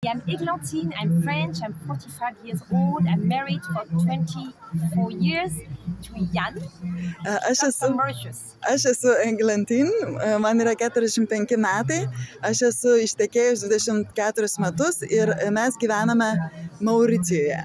I'm Eglantine, I'm French, I'm 45 years old, I'm married for 24 years to Jan from Mauritius. Aš esu Eglantine, man yra 45 metai, aš esu ištekėjus 24 metus ir mes gyvename Mauricijoje.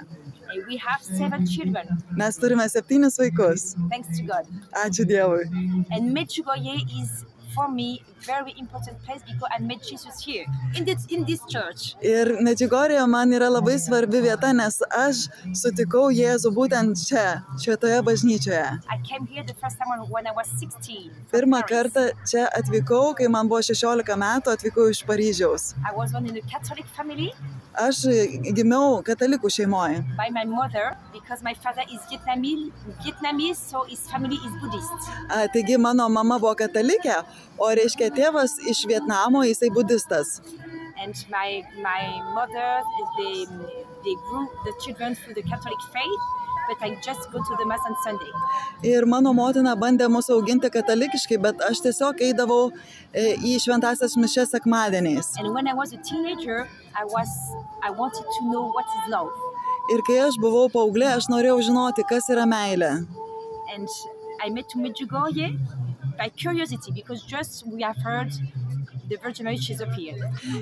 We have 7 children. Mes turime 7 vaikus. Thanks to God. Ačiū Dievui. And Medjugorje is for me very important place because I met Jesus here in this church. Ir Medžiugorje man yra labai svarbi vieta, nes aš sutikau Jėzų būtent čia, šitoje bažnyčioje. I came here the first time when I was 16. Pirmą kartą čia atvykau, kai man buvo 16 metų, atvykau iš Paryžiaus. I was born in a Catholic family. Aš gimiau katalikų šeimoje. By my mother, because my father is Vietnamese, so his family is Buddhist. Taigi mano mama buvo katalikė, o reiškia tėvas iš Vietnamo, jisai budistas. And my mother, they grew the children through the Catholic faith, but I just go to the mass on Sunday. Ir mano motina bandė mus auginti katalikiškai, bet aš tiesiog eidavau į šventąsias mišias sekmadieniais. And when I was a teenager, I wanted to know what is love. Ir kai aš buvau paauglė, aš norėjau žinoti, kas yra meilė. And I met to Medjugorje by curiosity, because just we have heard the Virgin Mary, she's appeared.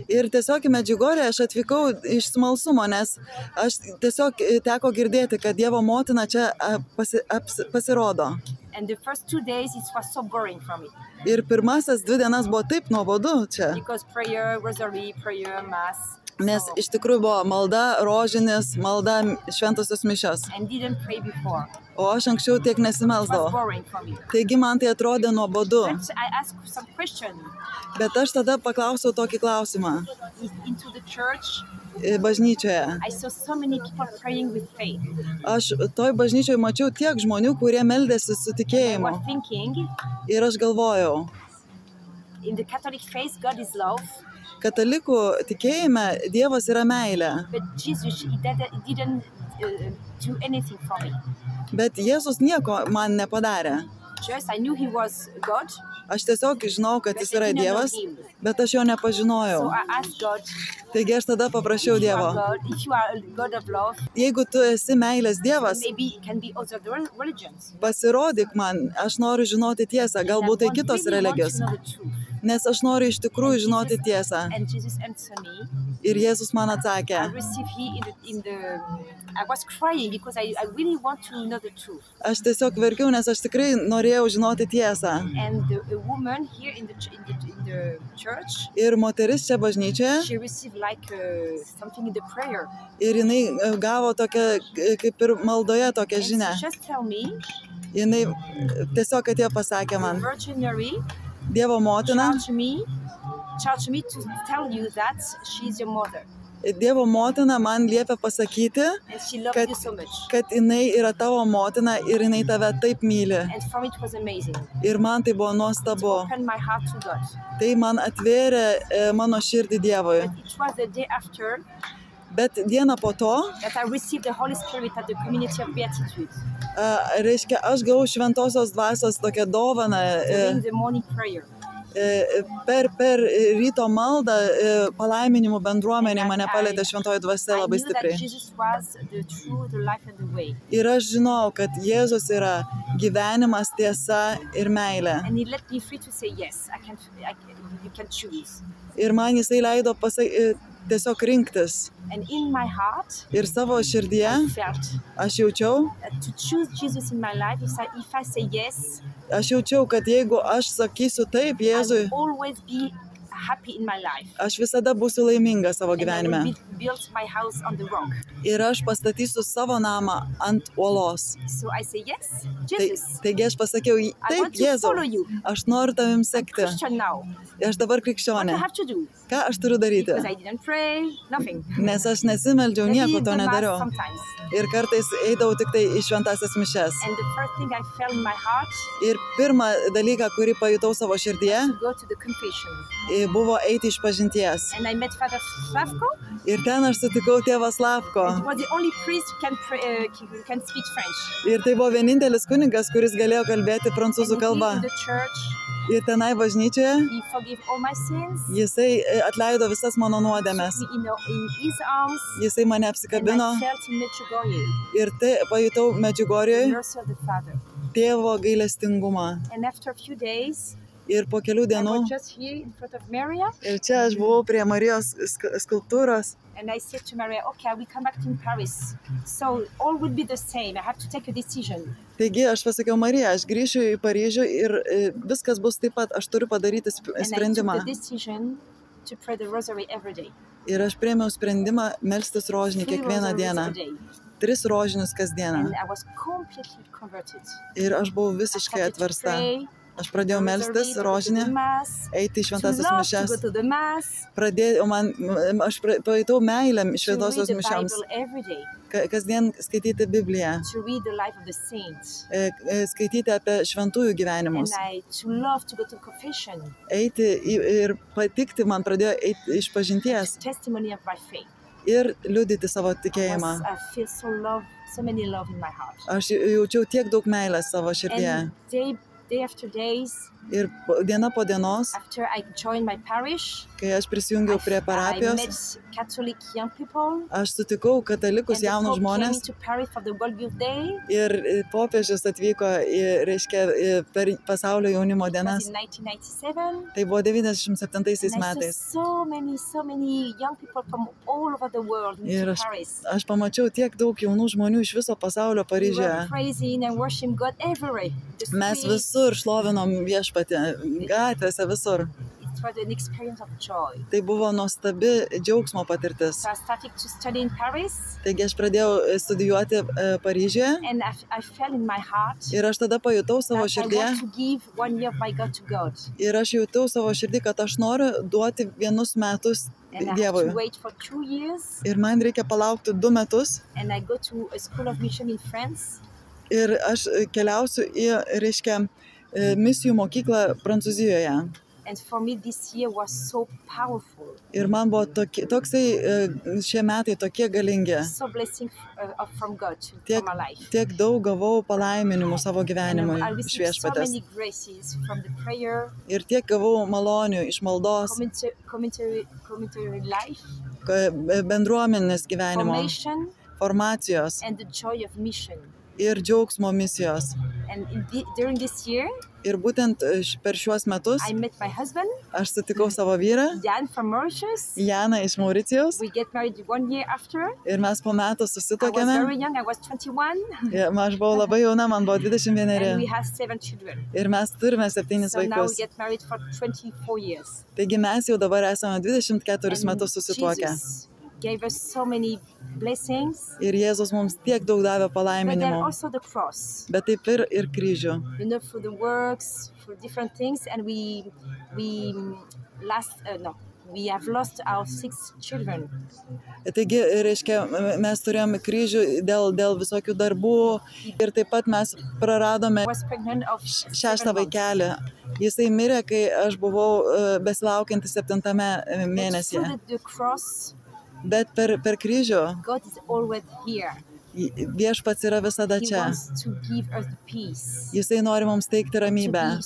Ir tiesiog į Medžiugorję aš atvykau iš smalsumo, nes aš tiesiog teko girdėti, kad Dievo motina čia pasirodo. And the first 2 days it was so boring for me. Ir pirmasis 2 dienas buvo taip nuobodu čia. Because prayer, rosary, prayer, mass. Nes iš tikrųjų buvo malda, rožinis, malda, šventosios mišios. And didn't pray before. O aš anksčiau tiek nesimelsdavau. Taigi man tai atrodė nuobodu. But I asked some question. Bet aš tada paklausiau tokį klausimą. Into the church. Bažnyčioje. I saw so many people praying with faith. Aš toj bažnyčioje mačiau tiek žmonių, kurie meldėsi su tikėjimu. Ir aš galvojau. In the Catholic faith, God is love. Katalikų tikėjime Dievas yra meilė. But Jesus, he didn't do anything for me. Bet Jėzus nieko man nepadarė. Just I knew he was God. Aš tiesiog žinau, kad jis yra Dievas, bet aš jo nepažinojau. So I asked God. Taigi aš tada paprašiau Dievo. If you are a God of love, jeigu tu esi meilės Dievas, maybe it can be other religions. Pasirodyk man, aš noriu žinoti tiesą, galbūt tai kitos religijos. Nes aš noriu iš tikrųjų žinoti tiesą. Ir Jėzus man atsakė. Aš tiesiog verkiau, nes aš tikrai norėjau žinoti tiesą. Ir moteris čia bažnyčioje. Ir jinai gavo tokią, kaip ir maldoje tokią žinią. Jinai tiesiog atėjo pasakė man. Dievo motina. Dievo motina man liepia pasakyti, kad jinai yra tavo motina ir jinai tave taip myli. Ir man tai buvo nuostabu. Tai man atvėrė mano širdį Dievui. Bet dieną po to, reiškia, aš gavau šventosios dvasios tokią dovaną. Per ryto maldą palaiminimų bendruomenė mane palietė šventoji dvasia labai stipriai. Ir aš žinau, kad Jėzus yra gyvenimas, tiesa ir meilė. Ir man jisai leido tiesiog rinktis. Ir savo širdyje aš jaučiau, kad jeigu aš sakysiu taip Jėzui, aš visada būsiu laiminga savo gyvenime. Ir aš pastatysiu savo namą ant uolos. Taigi aš pasakiau, taip Jėzau, aš noriu tavim sekti. Aš dabar krikščionė. Ką aš turiu daryti? Nes aš nesimeldžiau, nieko to nedariau. Ir kartais eidavau tik tai į šventąsias mišias. Ir pirmą dalyką, kurį pajutau savo širdyje, buvo eiti iš pažinties. And I met Father Slavko. Ir ten aš sutikau tėvą Slavko. He was the only priest who can speak French. Ir tai buvo vienintelis kunigas, kuris galėjo kalbėti prancūzų kalbą. Ir tenai bažnyčioje jisai atleido visas mano nuodėmes. Jisai mane apsikabino ir tai pajutau Medžiugorjoj tėvo gailestingumą. Ir po kelių dienų ir čia aš buvau prie Marijos skulptūros. And I said to Maria, okay, we come back to Paris. So all would be the same. I have to take a decision. Taigi aš pasakiau Marija, aš grįšiu į Paryžių ir viskas bus taip pat, aš turiu padaryti sprendimą. And I took the decision to pray the rosary every day. Ir aš priėmiau sprendimą melstis rožinį kiekvieną dieną. 3 rožinius kasdieną. And I was completely converted. Ir aš buvau visiškai atversta. Aš pradėjau melstis rožinį, eiti į šventąsias mišias. Aš pajutau meilę šventosios mišioms. Kasdien skaityti Bibliją. Skaityti apie šventųjų gyvenimus. Eiti ir patikti man pradėjo eiti iš pažinties. Ir liudyti savo tikėjimą. Aš jaučiau tiek daug meilės savo širdyje. Day after days, ir diena po dienos, after I joined my parish, kai aš prisijungiau prie parapijos, I met Catholic young people, aš sutikau katalikus jaunus žmonės ir popiežius atvyko per pasaulio jaunimo dienas. Tai buvo 97 metais. Ir aš pamačiau tiek daug jaunų žmonių iš viso pasaulio Paryžiuje. Mes visur šlovinom viešpatį, gatvėse visur. Tai buvo nuostabi džiaugsmo patirtis. Taigi aš pradėjau studijuoti Paryžiuje ir aš tada pajutau savo širdyje ir aš jutau savo širdį, kad aš noriu duoti 1 metus Dievui. Ir man reikia palaukti 2 metus. Ir aš keliausiu į, reiškia, misijų mokyklą Prancūzijoje. Ir man buvo toksai, šie metai tokie galingi. Tiek daug gavau palaiminimų savo gyvenimui iš viešpatės. Ir tiek gavau malonių iš maldos, bendruomenės gyvenimo, formacijos ir džiaugsmo misijos. Ir būtent per šiuos metus aš sutikau savo vyrą, Janą iš Mauricijos, ir mes po metų susituokėme. Aš buvau labai jauna, man buvo 21. Ir mes turime 7 vaikus. Taigi mes jau dabar esame 24 metus susituokę. Ir Jėzus mums tiek daug davė palaiminimų, bet taip ir kryžių. Taigi, reiškia, mes turėjome kryžių dėl visokių darbų ir taip pat mes praradome 6 vaikelį. Jisai mirė, kai aš buvau besilaukianti 7 mėnesyje. Bet per kryžių viešpats yra visada čia. Jisai nori mums teikti ramybę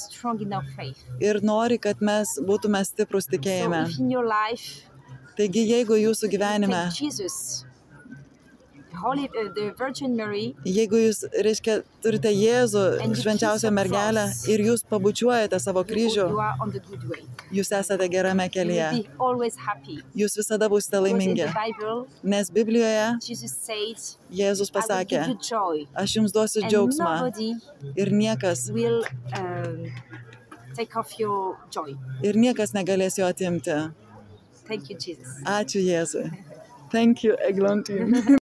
ir nori, kad mes būtume stiprus tikėjime. Taigi, jeigu jūsų gyvenime, jeigu jūs, reiškia, turite Jėzų, švenčiausią mergelę, ir jūs pabučiuojate savo kryžių, jūs esate gerame kelyje. Jūs visada būsite laimingi. Nes Biblijoje Jėzus pasakė, aš jums duosiu džiaugsmą ir niekas negalės jo atimti. Ačiū Jėzui. Thank you, Eglantine.